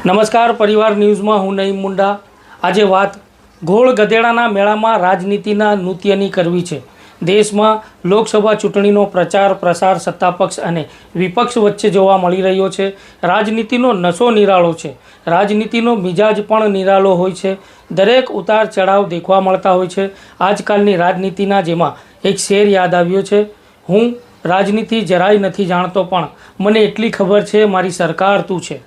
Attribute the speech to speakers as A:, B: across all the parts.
A: નમસ્કાર પરિવાર ન્યૂઝમાં હું નઈમ મુંડા। આજે વાત ઘોળ ગધેડાના મેળામાં રાજનીતિના નૃત્યની કરવી છે। દેશમાં લોકસભા ચૂંટણીનો પ્રચાર પ્રસાર સત્તાપક્ષ અને વિપક્ષ વચ્ચે જોવા મળી રહ્યો છે। રાજનીતિનો નશો નિરાળો છે, રાજનીતિનો મિજાજ પણ નિરાળો હોય છે। દરેક ઉતાર ચઢાવ દેખવા મળતા હોય છે। આજકાલની રાજનીતિના જેમાં એક શેર યાદ આવ્યો છે, હું રાજનીતિ જરાય નથી જાણતો પણ મને એટલી ખબર છે મારી સરકાર તું છે।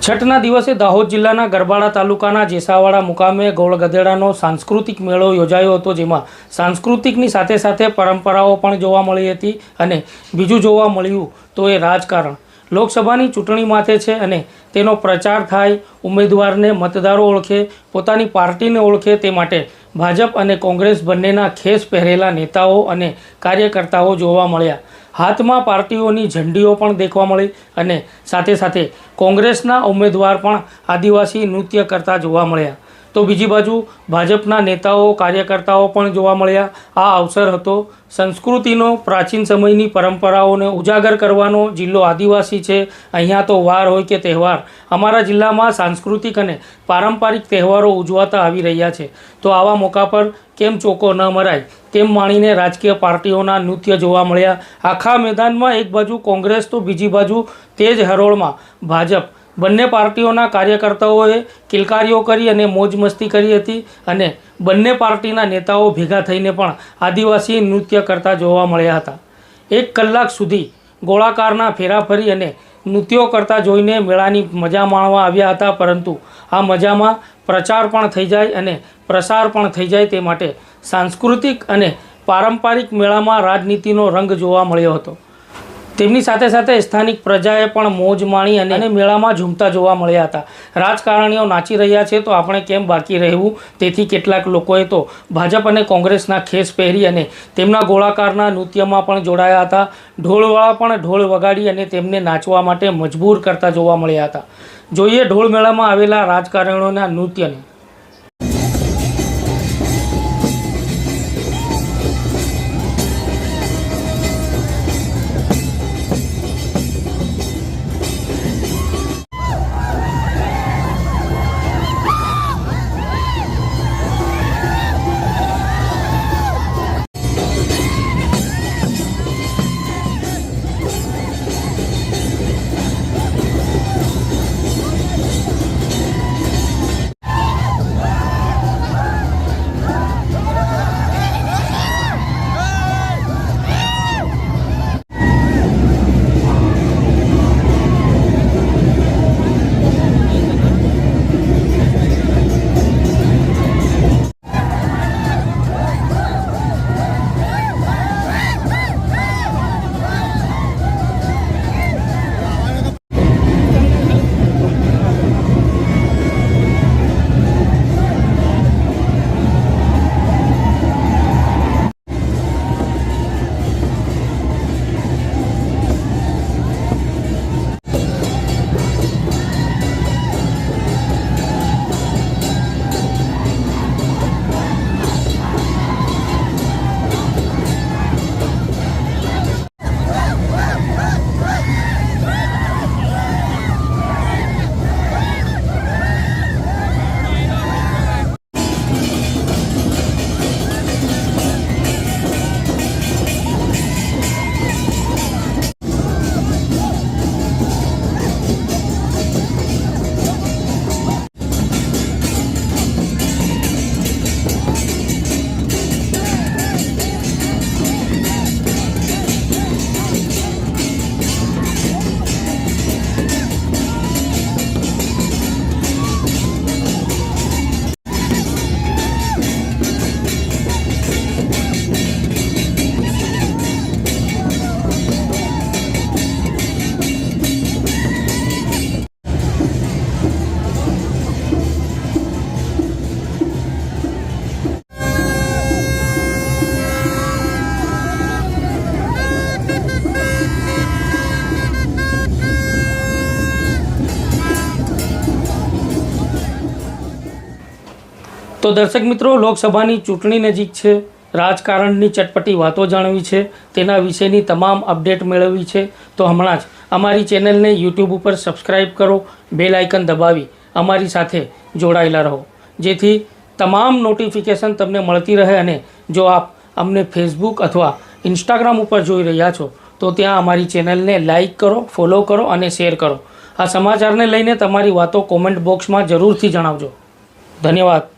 A: છઠના દિવસે દાહોદ જિલ્લાના ગરબાડા તાલુકાના જેસાવાડા મુકામે ગોળ ગધેડાનો સાંસ્કૃતિક મેળો યોજાયો હતો, જેમાં સાંસ્કૃતિકની સાથે સાથે પરંપરાઓ પણ જોવા મળી હતી। અને બીજું જોવા મળ્યું તો એ રાજકારણ। લોકસભાની ચૂંટણી માથે છે અને તેનો પ્રચાર થાય, ઉમેદવારને મતદારો ઓળખે, પોતાની પાર્ટીને ઓળખે, તે માટે ભાજપ અને કોંગ્રેસ બંનેના ખેસ પહેરેલા નેતાઓ અને કાર્યકર્તાઓ જોવા મળ્યા। હાથમાં પાર્ટીઓની ઝંડીઓ પણ દેખવા મળી અને સાથે સાથે કોંગ્રેસના ઉમેદવાર પણ આદિવાસી નૃત્ય કરતા જોવા મળ્યા। તો બીજી બાજુ ભાજપના નેતાઓ કાર્યકર્તાઓ પણ જોવા મળ્યા। આ અવસર હતો સંસ્કૃતિનો, પ્રાચીન સમયની પરંપરાઓને ઉજાગર કરવાનો। જિલ્લો આદિવાસી છે, અહીંયા તો વાર હોય કે તહેવાર, અમારા જિલ્લામાં સાંસ્કૃતિક અને પારંપરિક તહેવારો ઉજવાતા આવી રહ્યા છે। તો આવા મોકા પર કેમ ચોકો ન મરાય તેમ માણીને રાજકીય પાર્ટીઓના નૃત્ય જોવા મળ્યા। આખા મેદાનમાં એક બાજુ કોંગ્રેસ તો બીજી બાજુ તે જ હરોળમાં ભાજપ। બંને પાર્ટીઓના કાર્યકર્તાઓએ કિલકારીઓ કરી અને મોજ મસ્તી કરી હતી અને બંને પાર્ટીના નેતાઓ ભેગા થઈને પણ આદિવાસી નૃત્ય કરતા જોવા મળ્યા હતા। 1 કલાક સુધી ગોળાકારના ફેરાફરી અને નૃત્યો કરતા જોઈને મેળાની મજા માણવા આવ્યા હતા, પરંતુ આ મજામાં પ્રચાર પણ થઈ જાય અને પ્રસાર પણ થઈ જાય તે માટે સાંસ્કૃતિક અને પારંપરિક મેળામાં રાજનીતિનો રંગ જોવા મળ્યો હતો। તેમની સાથે સાથે સ્થાનિક પ્રજાએ પણ મોજ માણી અને મેળામાં ઝૂમતા જોવા મળ્યા હતા। રાજકારણીઓ નાચી રહ્યા છે તો આપણે કેમ બાકી રહેવું, તેથી કેટલાક લોકોએ તો ભાજપ અને કોંગ્રેસના ખેસ પહેરી અને તેમના ગોળાકારના નૃત્યમાં પણ જોડાયા હતા। ઢોલવાળા પણ ઢોલ વગાડી અને તેમને નાચવા માટે મજબૂર કરતા જોવા મળ્યા હતા। જોઈએ ઢોળ મેળામાં આવેલા રાજકારણીઓના નૃત્યને। તો દર્શક મિત્રો, લોકસભાની ચૂંટણી નજીક છે, રાજકારણની ચટપટી વાતો જાણવી છે, તેના વિશેની તમામ અપડેટ મેળવવી છે તો હમણાં જ અમારી ચેનલને યુટ્યુબ ઉપર સબસ્ક્રાઈબ કરો, બેલ આઇકન દબાવી અમારી સાથે જોડાયેલા રહો, જેથી તમામ નોટિફિકેશન તમને મળતી રહે. અને જો આપ અમને ફેસબુક અથવા ઇન્સ્ટાગ્રામ ઉપર જોઈ રહ્યા છો તો ત્યાં અમારી ચેનલને લાઇક કરો, ફોલો કરો અને શેર કરો. આ સમાચારને લઈને તમારી વાતો કોમેન્ટ બોક્સમાં જરૂરથી જણાવજો. ધન્યવાદ.